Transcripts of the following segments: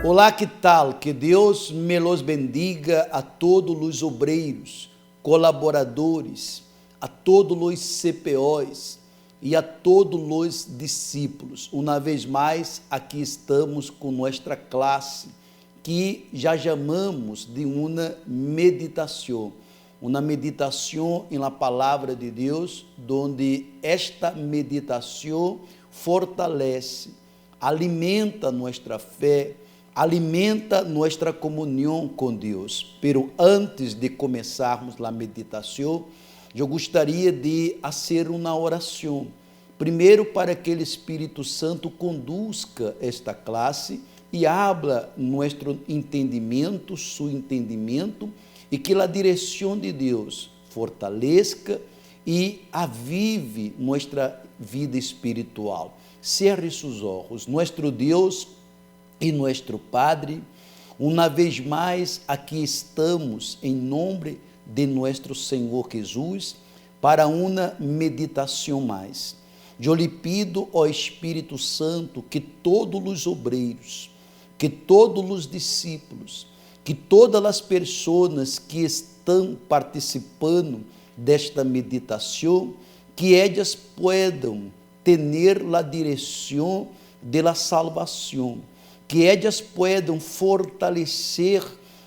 Olá, que tal? Que Deus me los bendiga a todos os obreiros, colaboradores, a todos os CPOs e a todos os discípulos. Uma vez mais, aqui estamos com nossa classe, que já chamamos de uma meditação em la palavra de Deus, onde esta meditação fortalece, alimenta nossa fé, alimenta nossa comunhão com Deus. Pero antes de começarmos a meditação, eu gostaria de fazer uma oração. Primeiro, para que o Espírito Santo conduzca esta classe e abra nosso entendimento, seu entendimento, e que a direção de Deus fortaleça e avive nossa vida espiritual. Cerre seus olhos. Nosso Deus e nosso Padre, uma vez mais aqui estamos em nome de nosso Senhor Jesus para uma meditação mais. Eu lhe pido, ó Espírito Santo, que todos os obreiros, que todos os discípulos, que todas as pessoas que estão participando desta meditação, que elas puedan ter a direção de la salvação, que elas puedan fortalecer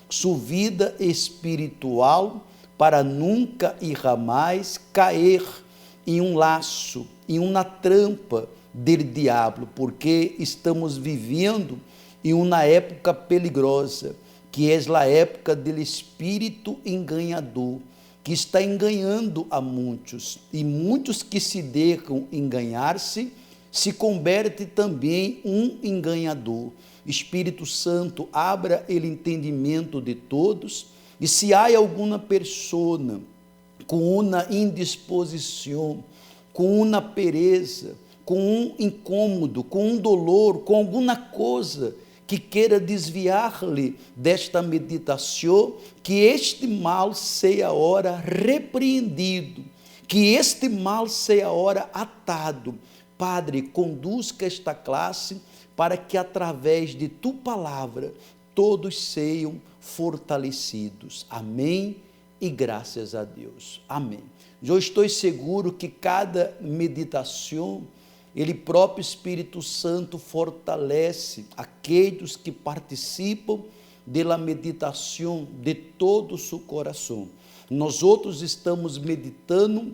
sua vida espiritual para nunca e jamais cair em um laço, em uma trampa do diabo, porque estamos vivendo em uma época peligrosa, que é a época do espírito enganador, que está enganando a muitos, e muitos que se deixam enganar-se, se converte também um enganador. Espírito Santo, abra o entendimento de todos, e se há alguma pessoa com uma indisposição, com uma pereza, com um incômodo, com um dolor, com alguma coisa que queira desviar-lhe desta meditação, que este mal seja agora repreendido, que este mal seja agora atado. Padre, conduzca esta classe para que através de tu palavra todos sejam fortalecidos. Amém e graças a Deus. Amém. Eu estou seguro que cada meditação, ele próprio Espírito Santo fortalece aqueles que participam da meditação de todo o seu coração. Nós outros estamos meditando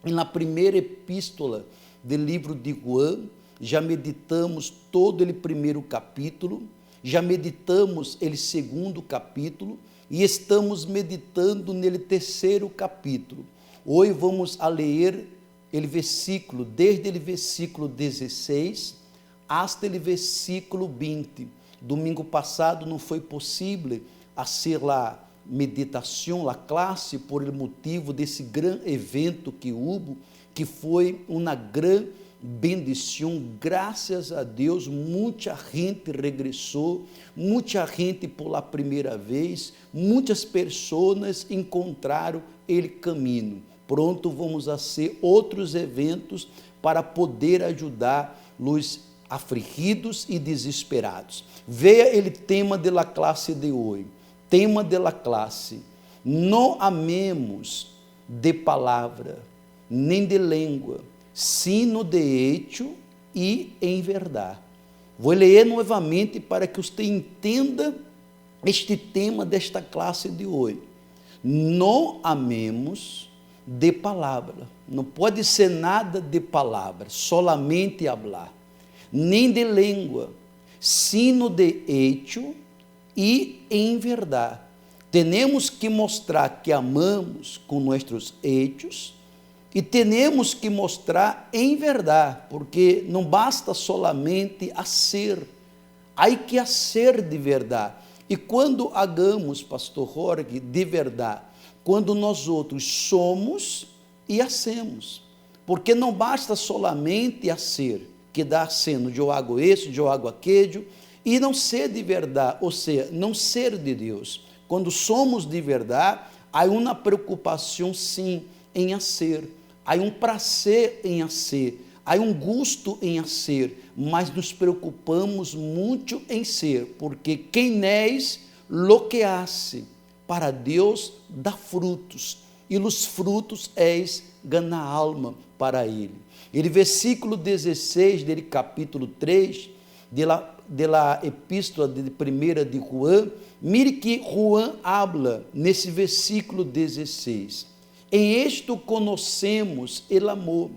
na primeira epístola do livro de João, já meditamos todo o primeiro capítulo, já meditamos o segundo capítulo e estamos meditando no terceiro capítulo. Hoje vamos a ler o versículo, desde o versículo 16 até o versículo 20. Domingo passado não foi possível fazer a meditação, a classe, por motivo desse grande evento que houve, que foi uma grande bendição. Graças a Deus, muita gente regressou, muita gente pela primeira vez, muitas pessoas encontraram o caminho. Pronto, vamos a ser outros eventos para poder ajudar os afligidos e desesperados. Veja o tema da classe de hoje. Tema da classe: não amemos de palavra, nem de língua, sino de hecho e em verdade. Vou ler novamente para que você entenda este tema desta classe de hoje. Não amemos de palavra, não pode ser nada de palavra, solamente falar, nem de língua, sino de hecho e em verdade. Temos que mostrar que amamos com nossos hechos e temos que mostrar em verdade, porque não basta solamente ser, há que ser de verdade. E quando hagamos, pastor Jorge, de verdade, quando nós outros somos e hacemos, porque não basta solamente ser, que dá sendo eu hago isso, eu hago aquilo, e não ser de verdade, ou seja, não ser de Deus. Quando somos de verdade, há uma preocupação sim em ser, há um prazer em ser, há um gosto em ser, mas nos preocupamos muito em ser, porque quem és, lo que hace, para Deus dá frutos, e os frutos és ganhar alma para Ele. Ele, versículo 16 dele, capítulo 3, de la epístola de primeira de Juan, mire que Juan habla nesse versículo 16. Em isto conhecemos el amor.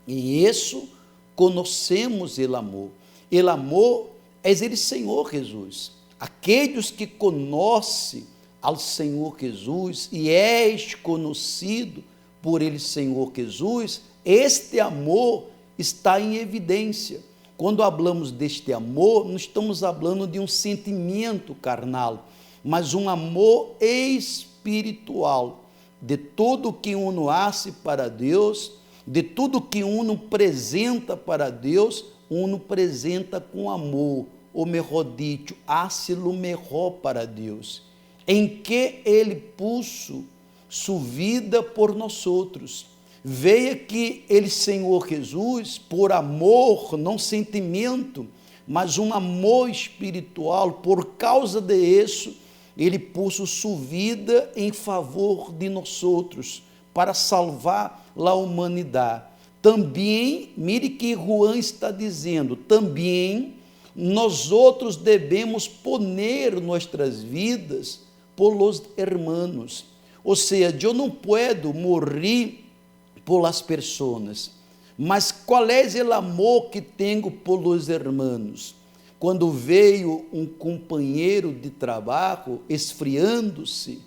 Em isso conhecemos el amor. El amor é ele Senhor Jesus. Aqueles que conhecem ao Senhor Jesus e és conhecido por ele Senhor Jesus, este amor está em evidência. Quando falamos deste amor, não estamos falando de um sentimento carnal, mas um amor espiritual, de tudo que uno hace para Deus, de tudo que uno apresenta para Deus, uno apresenta com amor, ou melhor dito, hace lo melhor para Deus, em que Ele puso sua vida por nós outros. Veja que Ele, Senhor Jesus, por amor, não sentimento, mas um amor espiritual, por causa disso, Ele pôs sua vida em favor de nós outros, para salvar a humanidade. Também, mire que Juan está dizendo, também nós outros devemos poner nossas vidas por los hermanos. Ou seja, eu não posso morrer por las pessoas, mas qual é o amor que tenho por los hermanos? Quando veio um companheiro de trabalho esfriando-se,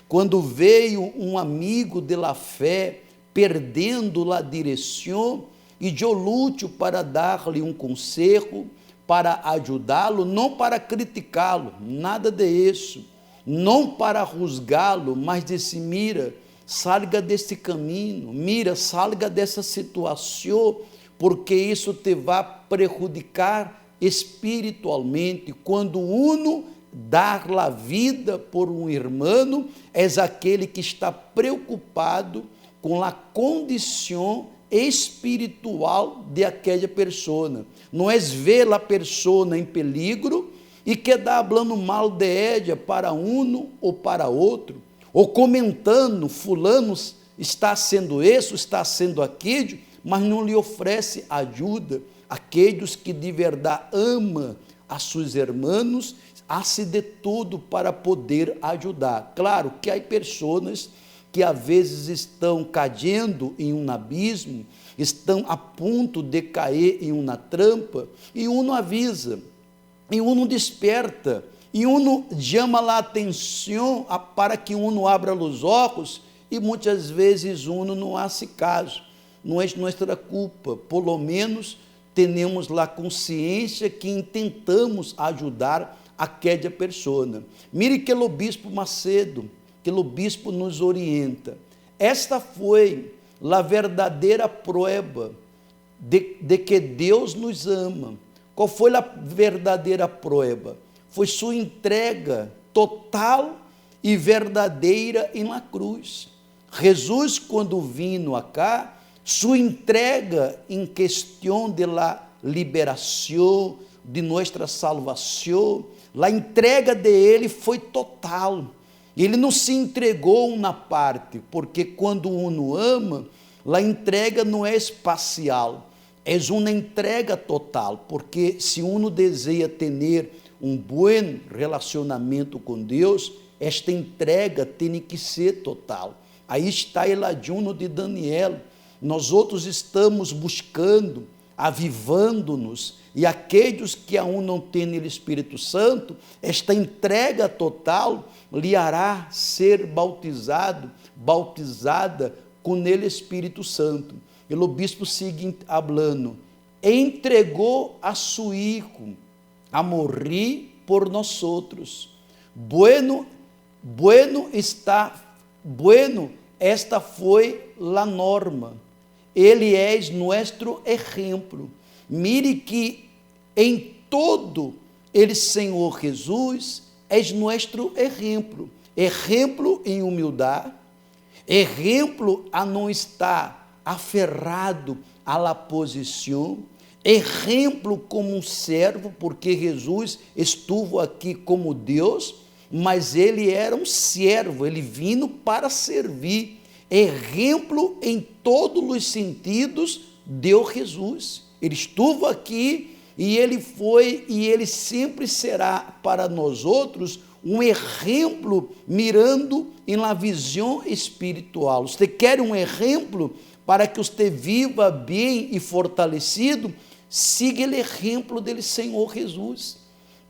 quando veio um amigo de la fé perdendo a direção, e eu luto para dar-lhe um conselho, para ajudá-lo, não para criticá-lo, nada disso, não para juzgá-lo, mas disse: mira, salga deste caminho, mira, salga dessa situação, porque isso te vai prejudicar espiritualmente. Quando uno dar a vida por um irmão, és aquele que está preocupado com a condição espiritual de aquela pessoa. Não és ver a pessoa em perigo e quedar falando mal de ela para um ou para outro, ou comentando, fulano está sendo isso, está sendo aquilo, mas não lhe oferece ajuda. Aqueles que de verdade ama a seus irmãos, hace de tudo para poder ajudar. Claro que há pessoas que às vezes estão caindo em um abismo, estão a ponto de cair em uma trampa, e um avisa, e um desperta, e um chama a atenção para que um abra os olhos, e muitas vezes um não faz caso. Não é nossa culpa, pelo menos temos a consciência que intentamos ajudar aquela pessoa. Mire que o bispo Macedo, que o bispo nos orienta. Esta foi a verdadeira prova de que Deus nos ama. Qual foi a verdadeira prova? Foi sua entrega total e verdadeira em la cruz. Jesus, quando vino acá, sua entrega em questão de la liberação, de nossa salvação, a entrega de Ele foi total. Ele não se entregou uma parte, porque quando uno ama, a entrega não é espacial, é uma entrega total, porque se uno deseja ter um bom relacionamento com Deus, esta entrega tem que ser total. Aí está o ayuno de Daniel. Nós outros estamos buscando, avivando-nos, e aqueles que aún não têm o Espírito Santo, esta entrega total lhe hará ser bautizada com ele Espírito Santo. E o bispo sigue falando, entregou a seu hijo a morrer por nós outros. Bueno, esta foi a norma. Ele é nosso exemplo. Mire que em todo ele, Senhor Jesus, é nosso exemplo. Exemplo em humildade, exemplo a não estar aferrado a la posição, exemplo como um servo, porque Jesus estuvo aqui como Deus, mas ele era um servo, ele vindo para servir. Exemplo em todos os sentidos deu Jesus. Ele estuvo aqui e ele foi e ele sempre será para nós outros um exemplo mirando em la visão espiritual. Você quer um exemplo para que você viva bem e fortalecido? Siga o exemplo dele, Senhor Jesus.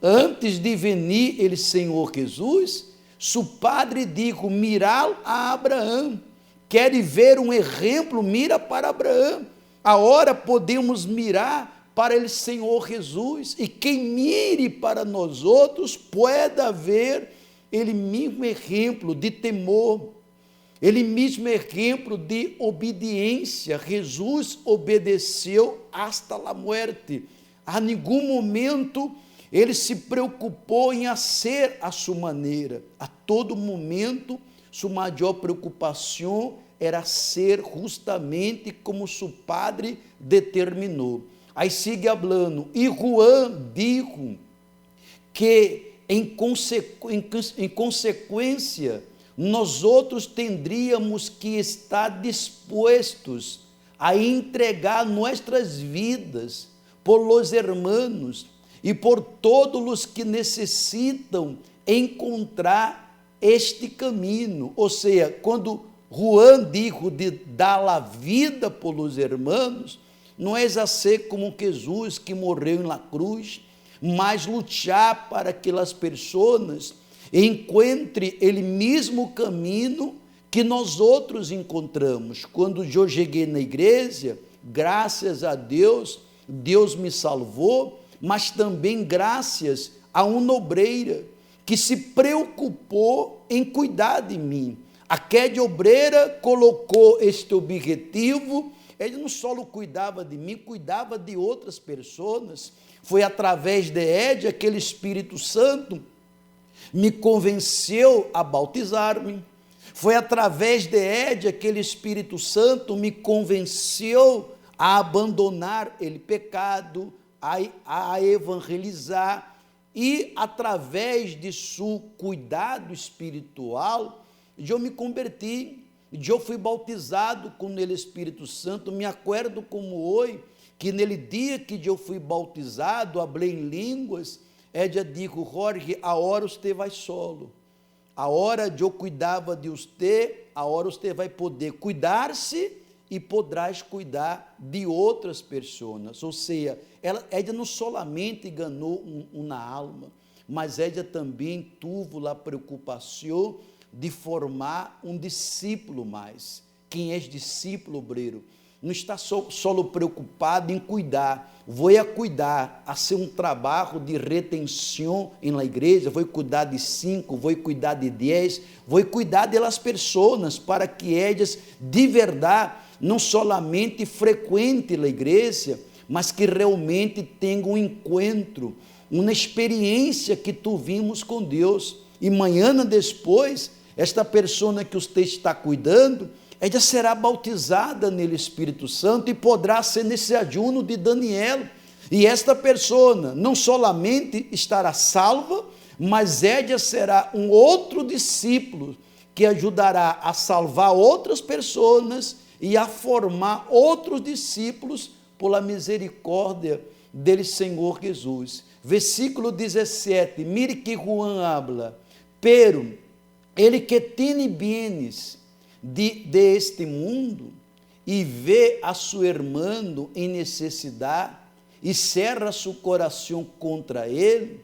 Antes de venir ele, Senhor Jesus, seu padre disse, mirar a Abraão. Quer ver um exemplo? Mira para Abraão. Agora podemos mirar para ele, Senhor Jesus, e quem mire para nós outros, pueda ver ele mesmo exemplo de temor, ele mesmo exemplo de obediência. Jesus obedeceu hasta a morte. A nenhum momento ele se preocupou em fazer a sua maneira. A todo momento, sua maior preocupação era ser justamente como seu padre determinou. Aí sigue falando, e Juan disse que em consequência, nós outros tendríamos que estar dispostos a entregar nossas vidas por los hermanos e por todos os que necessitam encontrar este caminho. Ou seja, quando Juan disse de dar a vida por los hermanos, não é ser como Jesus que morreu na cruz, mas lutar para que as pessoas encontrem ele mesmo caminho que nós outros encontramos. Quando eu cheguei na igreja, graças a Deus, Deus me salvou, mas também graças a uma obreira que se preocupou em cuidar de mim. Aquela obreira colocou este objetivo. Ele não só cuidava de mim, cuidava de outras pessoas. Foi através de Ed, aquele Espírito Santo me convenceu a bautizar-me. Foi através de Ed, aquele Espírito Santo me convenceu a abandonar ele pecado, a evangelizar. E através de seu cuidado espiritual, eu me converti. Eu fui bautizado com o Espírito Santo. Me acordo como hoje, que nele dia que eu fui bautizado, falei em línguas, Edia digo, Jorge, a hora você vai solo. A hora de eu cuidava de você, a hora você vai poder cuidar-se e poderás cuidar de outras pessoas. Ou seja, Edia não solamente ganhou uma alma, mas Edia também teve a preocupação de formar um discípulo mais. Quem é discípulo, obreiro, não está só preocupado em cuidar, vou a cuidar, a ser um trabalho de retenção na igreja, vou cuidar de 5, vou cuidar de 10, vou cuidar das pessoas, para que elas, de verdade, não solamente frequentem a igreja, mas que realmente tenham um encontro, uma experiência que tu vimos com Deus, e amanhã depois, esta pessoa que você está cuidando, ela será bautizada no Espírito Santo e poderá ser nesse ajuno de Daniel. E esta pessoa não solamente estará salva, mas ela será um outro discípulo que ajudará a salvar outras pessoas e a formar outros discípulos pela misericórdia dele, Senhor Jesus. Versículo 17, mire que Juan habla, pero ele que tem bienes de este mundo e vê a seu irmão em necessidade e cerra seu coração contra ele,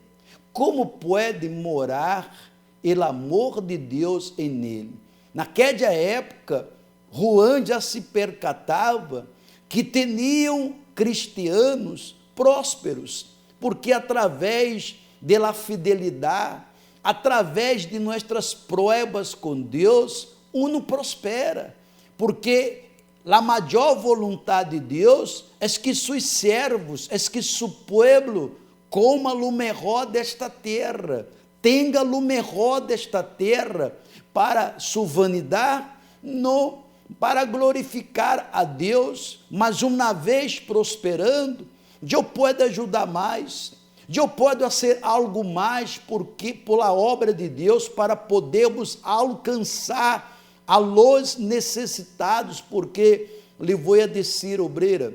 como pode morar o amor de Deus em ele? Naquela época, Juan já se percatava que tinham cristianos prósperos, porque através da fidelidade, através de nossas provas com Deus, uno prospera, porque a maior vontade de Deus é que seus servos, é que seu povo coma o melhor desta terra, tenha o melhor desta terra, para sua vanidade, não, para glorificar a Deus, mas uma vez prosperando, eu posso ajudar mais, eu posso fazer algo mais porque pela obra de Deus para podermos alcançar a los necessitados, porque lhe vou a dizer, obreira,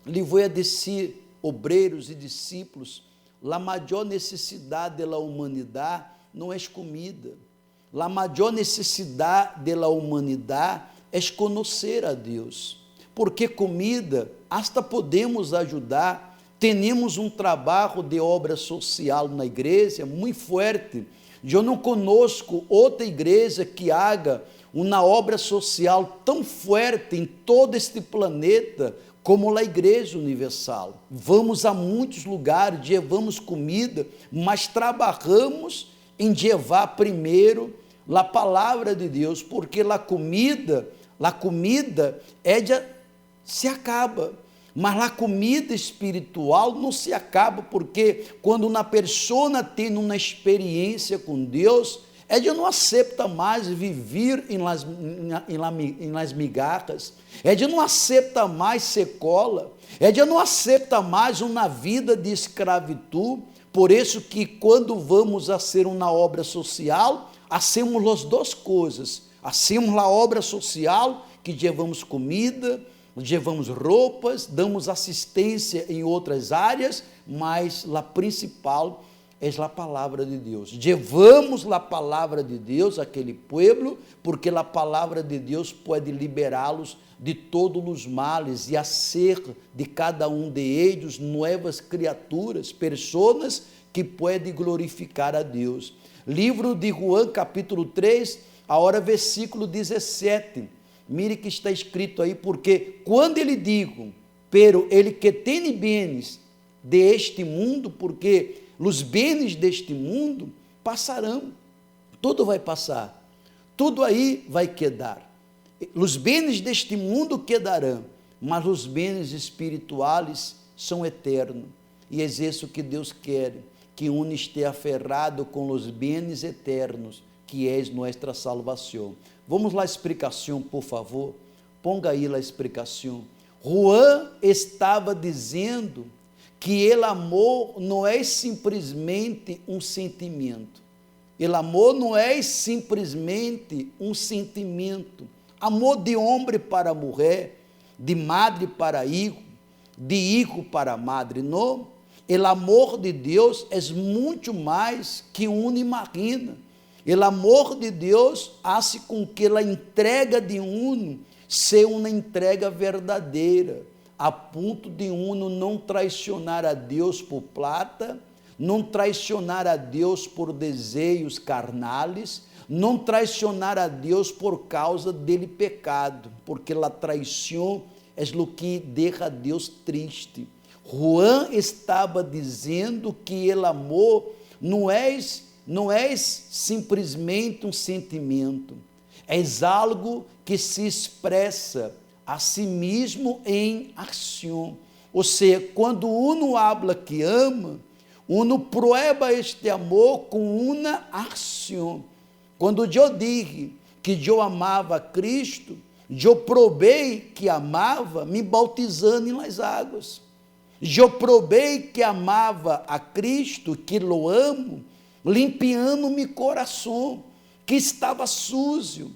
lhe vou a dizer, obreiros e discípulos, a maior necessidade da humanidade não é comida, a maior necessidade da humanidade é conhecer a Deus, porque comida hasta podemos ajudar. Temos um trabalho de obra social na igreja muito forte. Eu não conosco outra igreja que haga uma obra social tão forte em todo este planeta como a Igreja Universal. Vamos a muitos lugares, levamos comida, mas trabalhamos em levar primeiro a palavra de Deus, porque a comida se acaba. Mas a comida espiritual não se acaba, porque quando uma pessoa tem uma experiência com Deus, ela não aceita mais viver em las migajas, ela não aceita mais secola, ela não aceita mais uma vida de escravidão. Por isso que quando vamos a ser uma obra social, hacemos as duas coisas, hacemos a obra social, que levamos comida, levamos roupas, damos assistência em outras áreas, mas a principal é a palavra de Deus. Levamos a palavra de Deus àquele povo, porque a palavra de Deus pode liberá-los de todos os males e hacer de cada um de eles novas criaturas, pessoas que podem glorificar a Deus. Livro de João, capítulo 3, agora versículo 17. Mire que está escrito aí, porque quando ele digo, pero ele que tem bens deste mundo, porque os bens deste mundo passarão, tudo vai passar, tudo aí vai quedar, os bens deste mundo quedarão, mas os bens espirituais são eternos, e é isso que Deus quer, que um esteja aferrado com os bens eternos, que é nossa salvação. Vamos lá a explicação, por favor. Ponga aí a explicação. Juan estava dizendo que o amor não é simplesmente um sentimento. O amor não é simplesmente um sentimento. Amor de homem para mulher, de madre para hijo, de hijo para madre. Não. O amor de Deus é muito mais que um imagina. O amor de Deus hace com que a entrega de um seja uma entrega verdadeira, a ponto de um não traicionar a Deus por plata, não traicionar a Deus por desejos carnais, não traicionar a Deus por causa dele pecado, porque a traição é o que deixa a Deus triste. Juan estava dizendo que o amor não é simplesmente um sentimento, é algo que se expressa a si mesmo em ação. Ou seja, quando uno habla que ama, uno prueba este amor com uma ação. Quando eu digo que eu amava a Cristo, eu provei que amava me bautizando em las águas. Eu provei que amava a Cristo, que lo amo, limpiando meu coração, que estava sujo,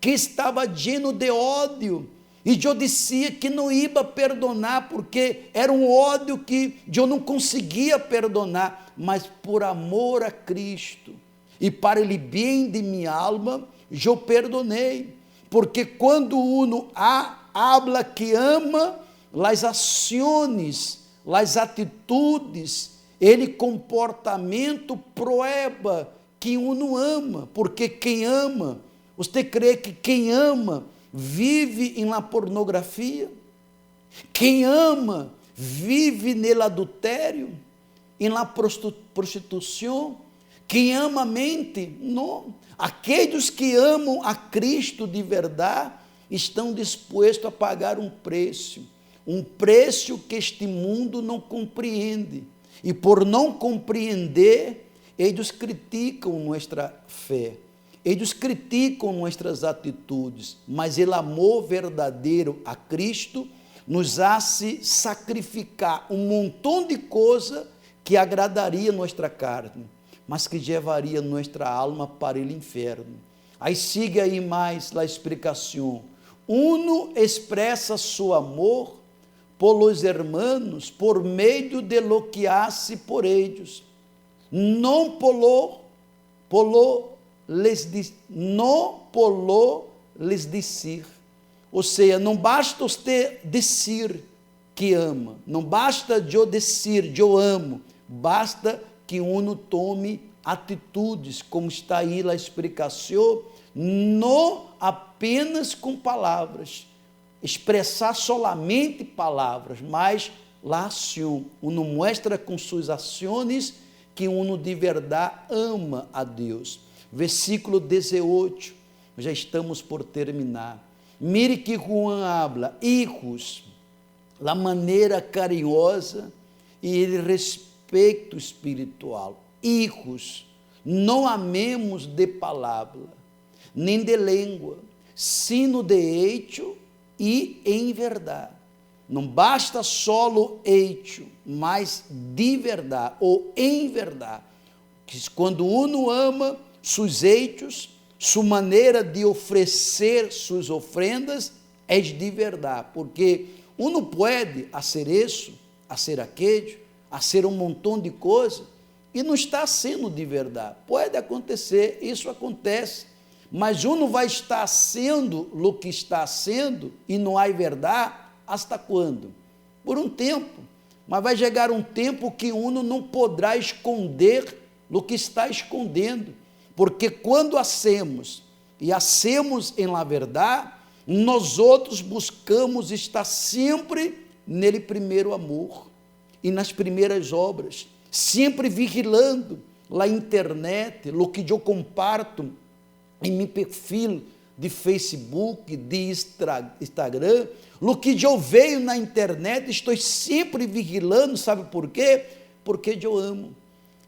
que estava lleno de ódio, e eu dizia que não ia perdonar, porque era um ódio que eu não conseguia perdonar, mas por amor a Cristo, e para o bem de minha alma, eu perdonei, porque quando uno habla que ama, as ações, as atitudes, ele comportamento prueba que uno ama, porque quem ama, você crê que quem ama vive em la pornografia? Quem ama vive nele adultério, em la prostituição? Quem ama mente? Não. Aqueles que amam a Cristo de verdade estão dispostos a pagar um preço que este mundo não compreende. E por não compreender, eles criticam nossa fé. Eles criticam nossas atitudes, mas o amor verdadeiro a Cristo nos hace sacrificar um montão de coisa que agradaria nossa carne, mas que levaria nossa alma para o inferno. Aí siga aí mais a explicação. Uno expressa seu amor por los hermanos por meio de lo que hace por ellos, não les dizer. Ou seja, não basta você dizer que ama, não basta eu dizer eu amo, basta que uno tome atitudes, como está aí a explicação, não apenas com palavras, expressar solamente palavras, mas la ação, uno mostra com suas ações que uno de verdade ama a Deus. Versículo 18, já estamos por terminar. Mire que Juan habla, hijos, la maneira carinhosa e el respeito espiritual. Hijos, não amemos de palavra, nem de língua, sino de hecho e em verdade. Não basta solo hecho, mas de verdade, ou em verdade. Quando uno ama seus hechos, sua maneira de oferecer suas ofrendas é de verdade, porque uno pode fazer isso, fazer aquilo, fazer um montão de coisas, e não está sendo de verdade. Pode acontecer, isso acontece, mas uno vai estar sendo o que está sendo, e não há verdade, hasta quando? Por um tempo, mas vai chegar um tempo que uno não poderá esconder o que está escondendo, porque quando hacemos, e hacemos em la verdade, nós outros buscamos estar sempre nele primeiro amor, e nas primeiras obras, sempre vigilando la internet, o que eu comparto em meu perfil de Facebook, de Instagram, o que eu vejo na internet, estou sempre vigilando, sabe por quê? Porque eu amo,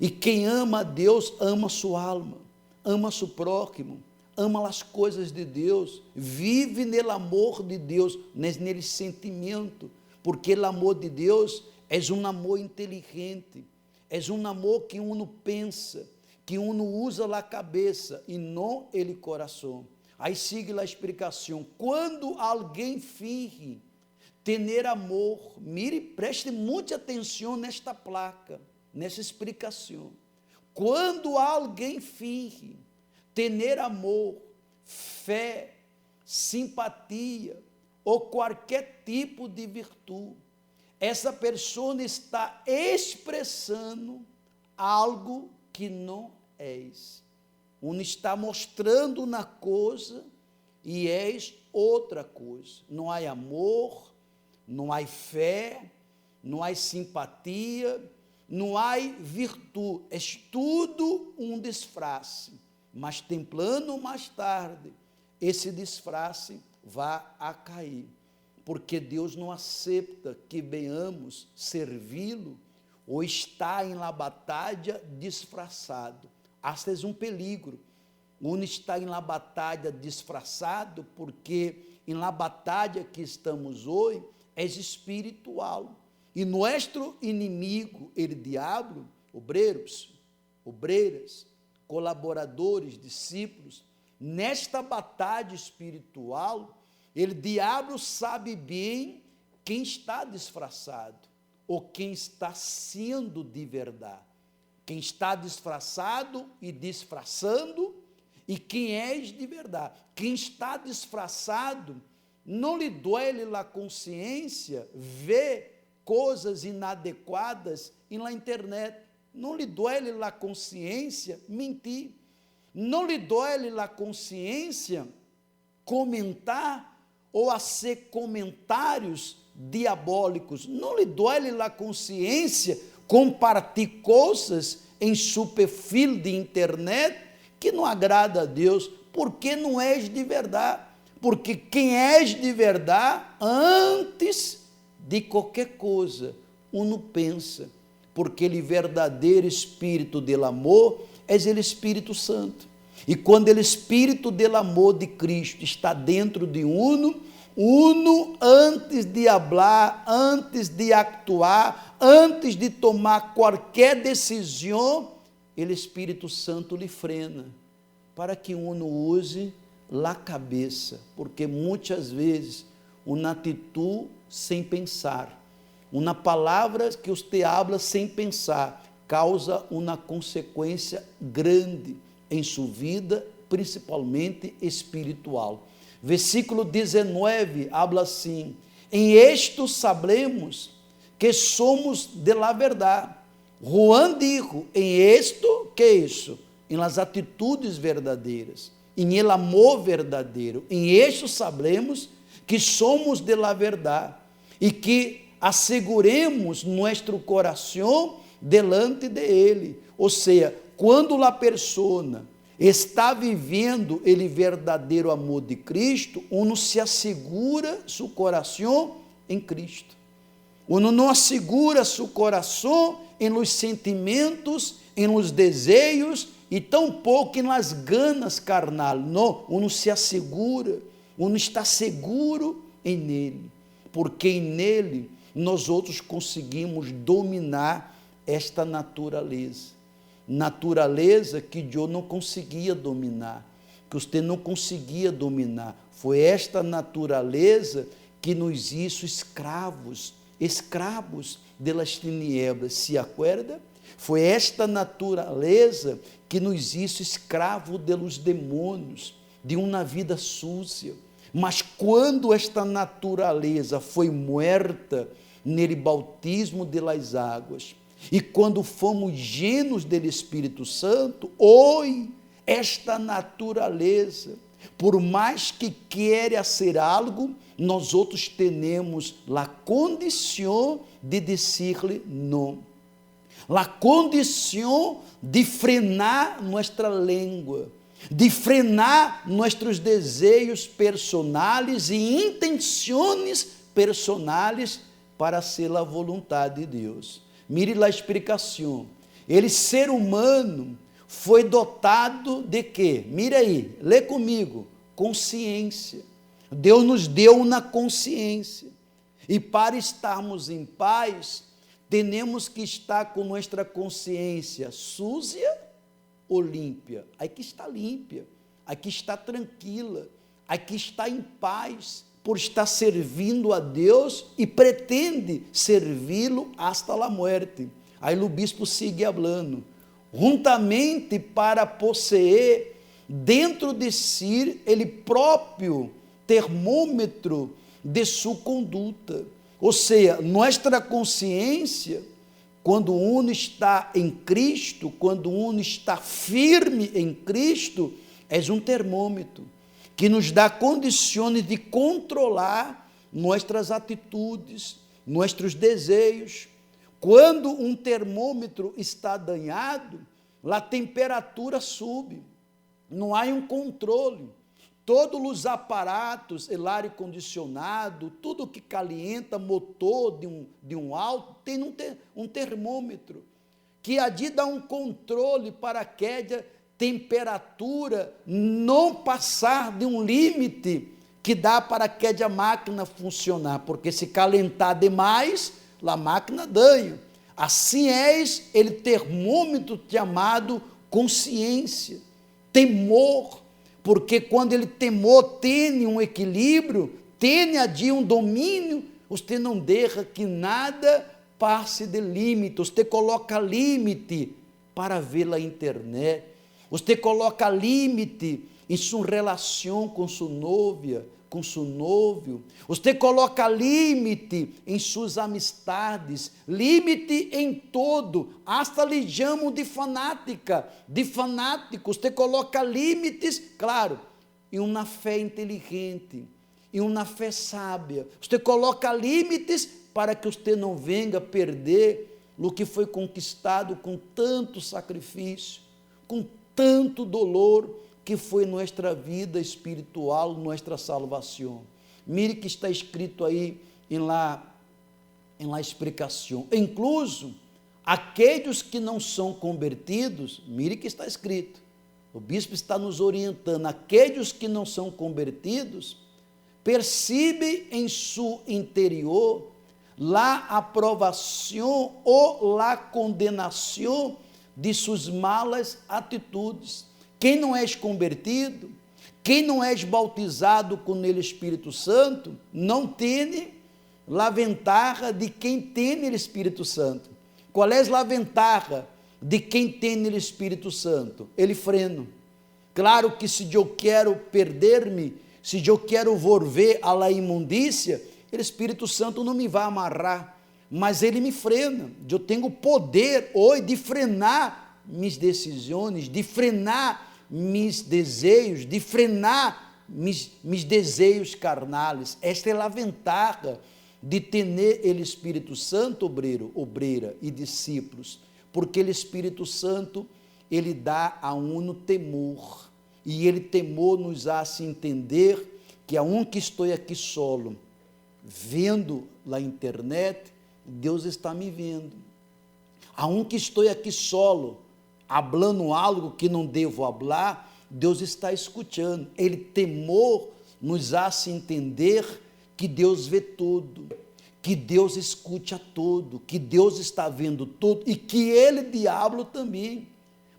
e quem ama a Deus, ama a sua alma, ama seu próximo, ama as coisas de Deus, vive no amor de Deus, nele sentimento, porque o amor de Deus é um amor inteligente, é um amor que uno pensa, que uno usa a cabeça e não o coração. Aí sigue a explicação. Quando alguém finge ter amor, mire, preste muita atenção nesta placa, nessa explicação. Quando alguém finge ter amor, fé, simpatia ou qualquer tipo de virtude, essa pessoa está expressando algo que não és. Um está mostrando uma coisa e és outra coisa. Não há amor, não há fé, não há simpatia, não há virtude, é tudo um disfarce, mas templando mais tarde, esse disfarce vai a cair, porque Deus não aceita que venhamos servi-lo ou estar em la batalha disfarçado. Este é um perigo, um está em la batalha disfarçado, porque em la batalha que estamos hoje é espiritual, e nosso inimigo, ele diabo, obreiros, obreiras, colaboradores, discípulos, nesta batalha espiritual, ele diabo sabe bem quem está disfarçado, ou quem está sendo de verdade, quem está disfarçado e disfarçando, e quem é de verdade. Quem está disfarçado, não lhe dói a consciência ver coisas inadequadas na internet, não lhe dói a consciência mentir, não lhe dói a consciência comentar ou a ser comentários diabólicos, não lhe dói a consciência compartilhar coisas em seu perfil de internet que não agrada a Deus, porque não és de verdade, porque quem és de verdade, antes de qualquer coisa, uno pensa, porque ele verdadeiro espírito del amor é o Espírito Santo, E quando o Espírito do amor de Cristo está dentro de uno, antes de falar, antes de actuar, antes de tomar qualquer decisão, o Espírito Santo lhe frena, para que uno use a cabeça, porque muitas vezes uma atitude sem pensar, uma palavra que você habla sem pensar, causa uma consequência grande em sua vida, principalmente espiritual. Versículo 19 habla assim: em isto sabemos que somos de la verdade. Juan dijo, em isto, que é isso? Em las atitudes verdadeiras, em el amor verdadeiro. Em isto sabemos que somos de la verdade e que asseguremos nosso coração delante de Ele. Ou seja, quando a pessoa está vivendo ele verdadeiro amor de Cristo, uno se assegura seu coração em Cristo. Uno não assegura seu coração em los sentimentos, em los desejos e tampouco em las ganas carnal. Não, uno se assegura, uno está seguro em Nele, porque em Nele nós outros conseguimos dominar esta natureza que eu não conseguia dominar, que você não conseguia dominar. Foi esta natureza que nos hizo escravos das tinieblas, se acuerda? Foi esta natureza que nos hizo escravos dos demônios, de uma vida sucia. Mas quando esta natureza foi muerta nele bautismo de las águas, e quando fomos llenos do Espírito Santo, hoje, esta natureza, por mais que queira ser algo, nós outros temos a condição de dizer-lhe não, a condição de frenar nossa língua, de frenar nossos desejos personais e intenções personais para ser a vontade de Deus. Mire lá a explicação. Ele, ser humano, foi dotado de quê? Mira aí, lê comigo. Consciência. Deus nos deu uma consciência. E para estarmos em paz, temos que estar com nossa consciência suja ou límpia. Aqui está límpia, aqui está tranquila, aqui está em paz, por estar servindo a Deus e pretende servi-lo hasta la muerte. Aí o bispo sigue falando, juntamente para possuir dentro de si ele próprio termômetro de sua conduta. Ou seja, nossa consciência, quando uno está em Cristo, quando uno está firme em Cristo, é um termômetro que nos dá condições de controlar nossas atitudes, nossos desejos. Quando um termômetro está danhado, a temperatura sube, não há um controle. Todos os aparatos, o ar condicionado, tudo que calienta motor de um auto, tem um termômetro, que ali dá um controle para que a temperatura não passar de um limite que dá para que a máquina funcionar, porque se calentar demais, a máquina danha. Assim é ele termômetro chamado consciência, temor, porque quando ele temor tem um equilíbrio, tem ali um domínio, você não deixa que nada passe de limite, você coloca limite para ver a internet, você coloca limite em sua relação com sua novia, com seu novio, você coloca limite em suas amistades, limite em todo, hasta lhe chamam de fanática, de fanático, você coloca limites, claro, em uma fé inteligente, em uma fé sábia, você coloca limites para que você não venha perder o que foi conquistado com tanto sacrifício, com tanto dolor, que foi nossa vida espiritual, nossa salvação. Mire que está escrito aí em la explicação. Incluso aqueles que não são convertidos, mire que está escrito, o bispo está nos orientando, aqueles que não são convertidos, percebe em seu interior la aprovação ou la condenação de suas malas atitudes. Quem não és convertido, quem não és bautizado com o Espírito Santo, não tem la ventaja de quem tem o Espírito Santo. Qual é a ventaja de quem tem o Espírito Santo? Ele frena. Claro que se eu quero perder-me, se eu quero volver à la imundícia, o Espírito Santo não me vai amarrar, mas ele me frena. Eu tenho o poder hoje de frenar minhas decisões, de frenar meus desejos, de frenar meus desejos carnais. Esta é a ventaja de ter o Espírito Santo, obreira e discípulos, porque o Espírito Santo, ele dá a um temor, e ele temor nos hace entender que que estou aqui solo, vendo na internet, Deus está me vendo. Que estou aqui solo, falando algo que não devo falar, Deus está escutando. Ele temor nos hace entender que Deus vê tudo, que Deus escute a tudo, que Deus está vendo tudo e que ele, diabo, também.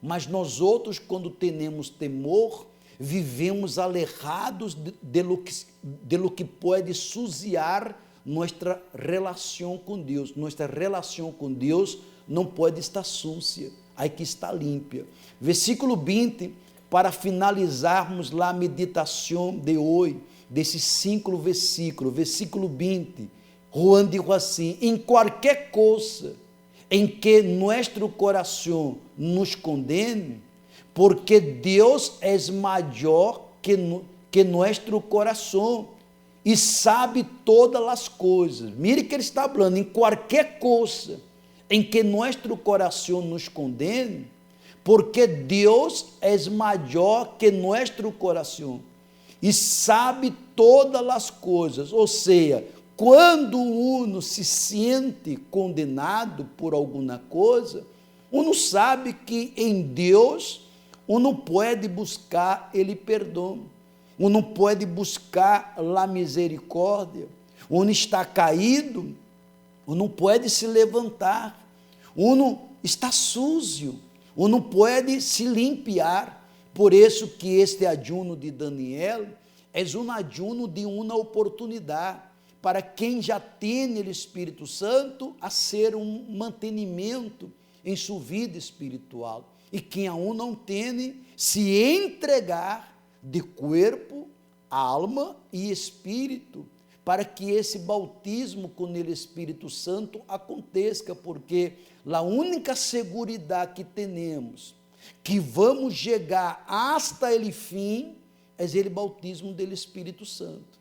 Mas nós outros, quando temos temor, vivemos alejados de lo que pode suciar nossa relação com Deus. Nossa relação com Deus não pode estar sucia, há que estar límpia. Versículo 20, para finalizarmos a meditação de hoje, desses 5 versículos. Versículo 20, Juan dijo assim: em qualquer coisa em que nosso coração nos condene, porque Deus é maior que nosso coração e sabe todas as coisas. Mire que ele está falando, em qualquer coisa em que nosso coração nos condene, porque Deus é maior que nosso coração e sabe todas as coisas. Ou seja, quando uno se sente condenado por alguma coisa, uno sabe que em Deus uno pode buscar ele perdão, uno pode buscar a misericórdia. Uno está caído, uno pode se levantar, uno está sujo, uno pode se limpiar. Por isso que este ayuno de Daniel é um ayuno de uma oportunidade para quem já tem o Espírito Santo a ser um mantenimento em sua vida espiritual. E quem aún não tem, se entregar de corpo, alma e espírito, para que esse bautismo com o Espírito Santo aconteça, porque a única segurança que temos, que vamos chegar hasta ele fim, é ele bautismo do Espírito Santo.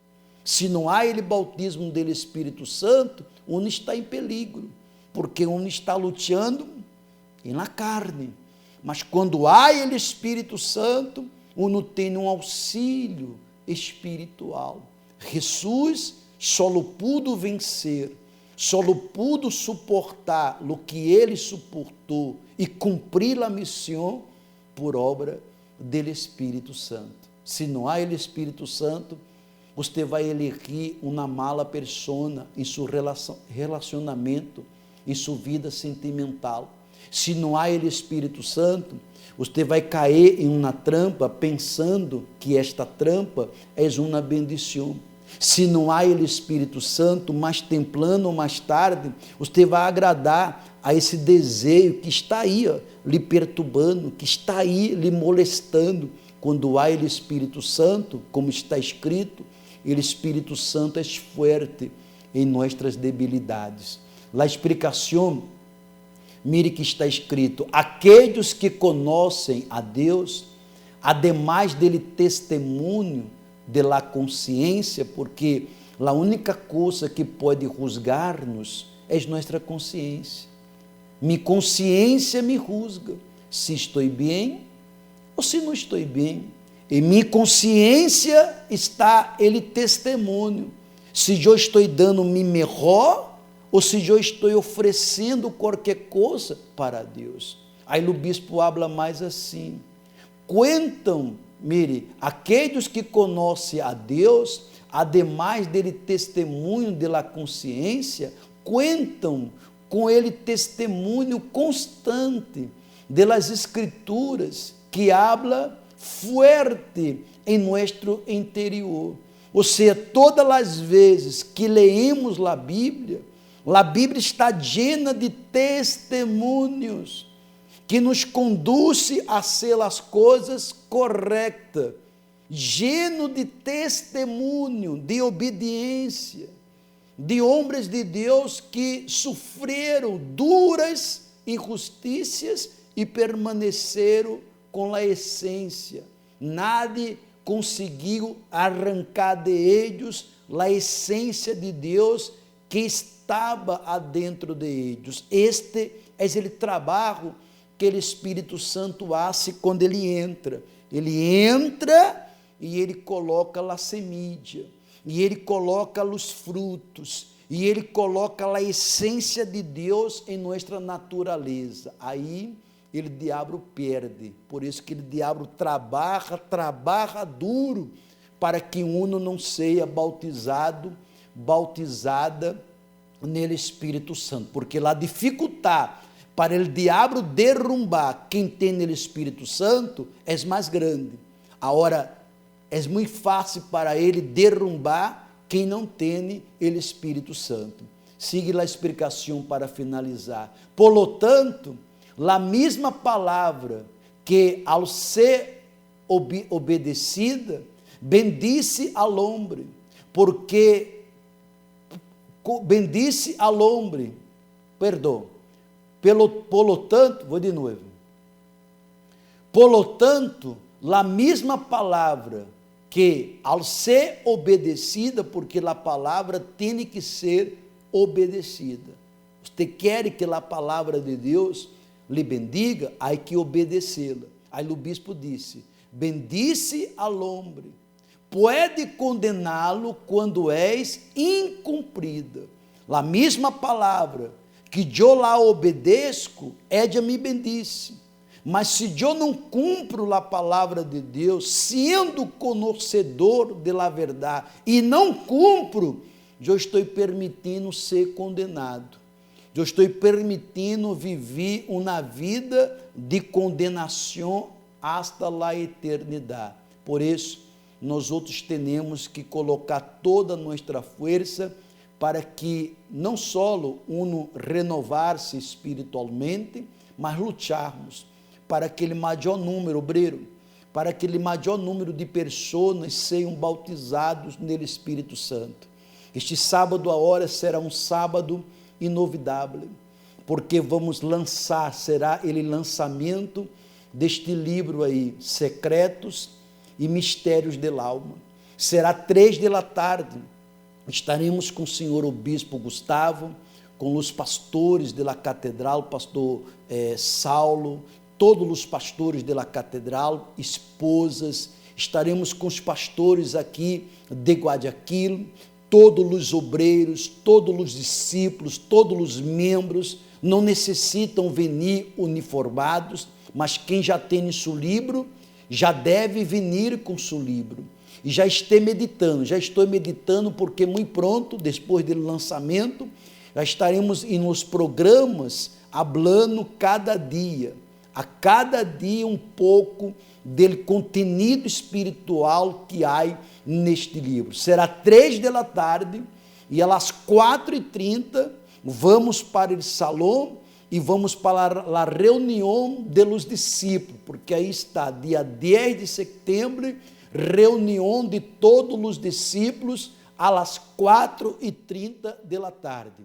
Se não há ele bautismo do Espírito Santo, um está em perigo, porque um está lutando na carne. Mas quando há ele Espírito Santo, um tem um auxílio espiritual. Jesus só pudo vencer, só pudo suportar o que ele suportou e cumprir a missão por obra do Espírito Santo. Se não há ele Espírito Santo, você vai elegir uma mala persona em seu relacionamento, em sua vida sentimental. Se não há ele Espírito Santo, você vai cair em uma trampa pensando que esta trampa é uma bendição. Se não há ele Espírito Santo, mais temprano ou mais tarde, você vai agradar a esse desejo que está aí, lhe perturbando, que está aí lhe molestando. Quando há ele Espírito Santo, como está escrito, o Espírito Santo é forte em nossas debilidades. A explicação, mire que está escrito: aqueles que conhecem a Deus, ademais dele testemunho de la consciência, porque a única coisa que pode juzgar-nos é nossa consciência. Minha consciência me juzga se estou bem ou se não estou bem. Em minha consciência está ele testemunho, se eu estou dando-me melhor ou se eu estou oferecendo qualquer coisa para Deus. Aí o bispo habla mais assim: contam, mire, aqueles que conhecem a Deus, ademais dele testemunho da consciência, contam com ele testemunho constante das Escrituras, que habla fuerte em nosso interior. Ou seja, todas as vezes que leemos a Bíblia está llena de testemunhos que nos conduz a ser as coisas corretas, lleno de testemunho, de obediência, de homens de Deus que sofreram duras injustiças e permaneceram com a essência. Nadie conseguiu arrancar de eles a essência de Deus que estava adentro de eles. Este é o trabalho que o Espírito Santo faz quando ele entra. Ele entra e ele coloca a semilla, e ele coloca os frutos, e ele coloca a essência de Deus em nossa natureza. Aí o diabo perde. Por isso que o diabo trabalha duro para que uno não seja bautizada no Espírito Santo, porque lá dificultar para o diabo derrubar quem tem no Espírito Santo é mais grande. Agora, é muito fácil para ele derrubar quem não tem o Espírito Santo. Siga a explicação para finalizar. Por lo tanto, a mesma palavra que ao ser obedecida, bendice ao homem, porque bendice ao homem, perdão, por lo tanto, vou de novo, por lo tanto, a mesma palavra que ao ser obedecida, porque a palavra tem que ser obedecida. Você quer que a palavra de Deus lhe bendiga, há que obedecê-la. Aí o bispo disse: bendice ao homem, pode condená-lo quando és incumprida. A mesma palavra que eu lá obedeço, ella me bendice. Mas se eu não cumpro a palavra de Deus, sendo conhecedor da verdade, e não cumpro, eu estou permitindo ser condenado. Eu estou permitindo viver uma vida de condenação hasta a eternidade. Por isso, nós outros temos que colocar toda a nossa força para que não só uno renovar-se espiritualmente, mas lucharmos para aquele maior número, obreiro, para aquele maior número de pessoas sejam bautizados no Espírito Santo. Este sábado agora será um sábado inovidável, porque vamos lançar, será ele lançamento deste livro aí, Secretos e Mistérios del Alma. Será 15h, estaremos com o senhor o bispo Gustavo, com os pastores da catedral, pastor Saulo, todos os pastores da catedral, esposas, estaremos com os pastores aqui de Guayaquil, todos os obreiros, todos os discípulos, todos os membros, não necessitam vir uniformados, mas quem já tem seu livro, já deve vir com seu livro. E já estou meditando, porque muito pronto, depois do lançamento, já estaremos nos programas, falando a cada dia um pouco do conteúdo espiritual que há neste livro. Será 15h e às 4h30 vamos para o salão e vamos para a reunião dos discípulos, porque aí está, dia 10 de setembro, reunião de todos os discípulos às 4h30 da tarde.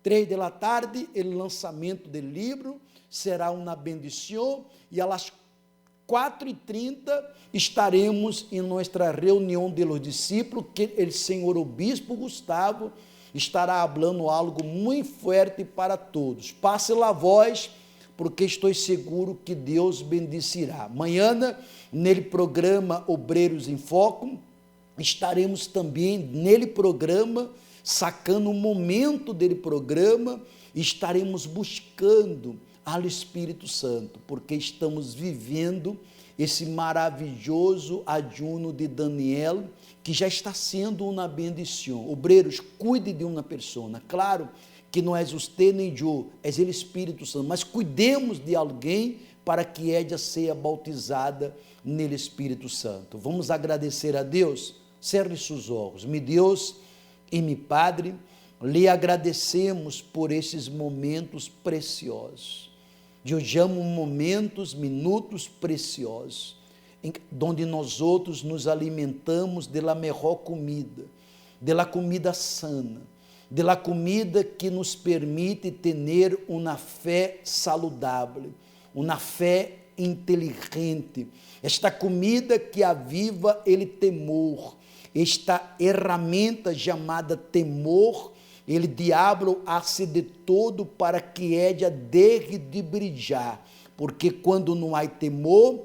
15h, o lançamento do livro, será uma bendição, e às 4h30 estaremos em nossa reunião dos discípulos, que o senhor o bispo Gustavo estará falando algo muito forte para todos. Passe a voz, porque estou seguro que Deus bendicerá. Amanhã, nele programa Obreiros em Foco, estaremos também nele programa, sacando um momento dele programa, estaremos buscando ao Espírito Santo, porque estamos vivendo esse maravilhoso ayuno de Daniel, que já está sendo uma bendição. Obreiros, cuide de uma pessoa. Claro que não é você nem eu, é o Espírito Santo, mas cuidemos de alguém para que ela seja bautizada no Espírito Santo. Vamos agradecer a Deus? Cerre seus olhos. Meu Deus e meu Padre, lhe agradecemos por esses momentos preciosos. Eu chamo momentos, minutos preciosos, onde nós outros nos alimentamos da melhor comida, da comida sana, da comida que nos permite ter uma fé saudável, uma fé inteligente, esta comida que aviva ele temor, esta ferramenta chamada temor, ele diabo hace de todo para que ela deixe de brilhar, porque quando não há temor,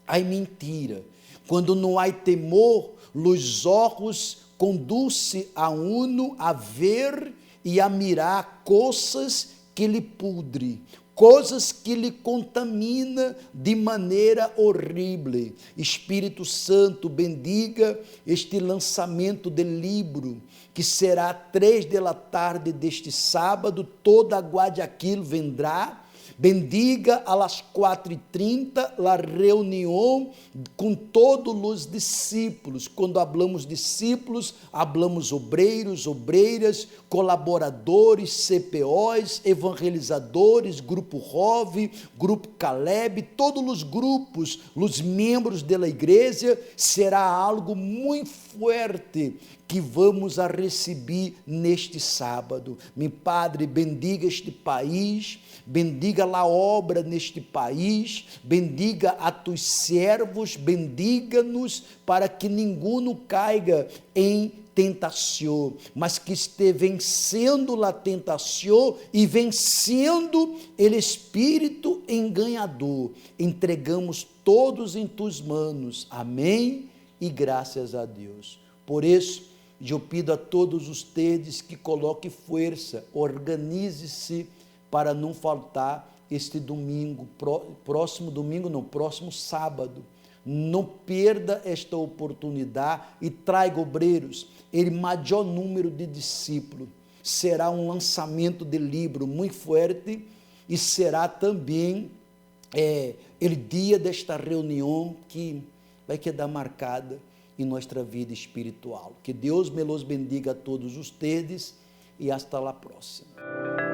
há mentira, quando não há temor, os olhos conduzem a uno a ver e a mirar coisas que lhe pudre, coisas que lhe contamina de maneira horrível. Espírito Santo, bendiga este lançamento do livro, que será 3 da tarde deste sábado, toda a Guayaquil vendrá. Bendiga a las 4:30 a reunião com todos os discípulos. Quando hablamos discípulos, hablamos obreiros, obreiras, colaboradores, CPOs, evangelizadores, Grupo Rove, Grupo Caleb, todos os grupos, os membros da igreja. Será algo muito forte que vamos a receber neste sábado. Meu Padre, bendiga este país, bendiga a obra neste país, bendiga a tus servos, bendiga-nos para que ninguém caiga em tentação, mas que esteja vencendo a tentação e vencendo o espírito enganador. Entregamos todos em tus manos. Amém e graças a Deus. Por isso, eu pido a todos ustedes que coloquem força, organize-se para não faltar este domingo, próximo sábado. Não perda esta oportunidade e traga obreiros, o maior número de discípulos. Será um lançamento de livro muito forte e será também o dia desta reunião que vai quedar marcada em nossa vida espiritual. Que Deus me los bendiga a todos ustedes e hasta la próxima.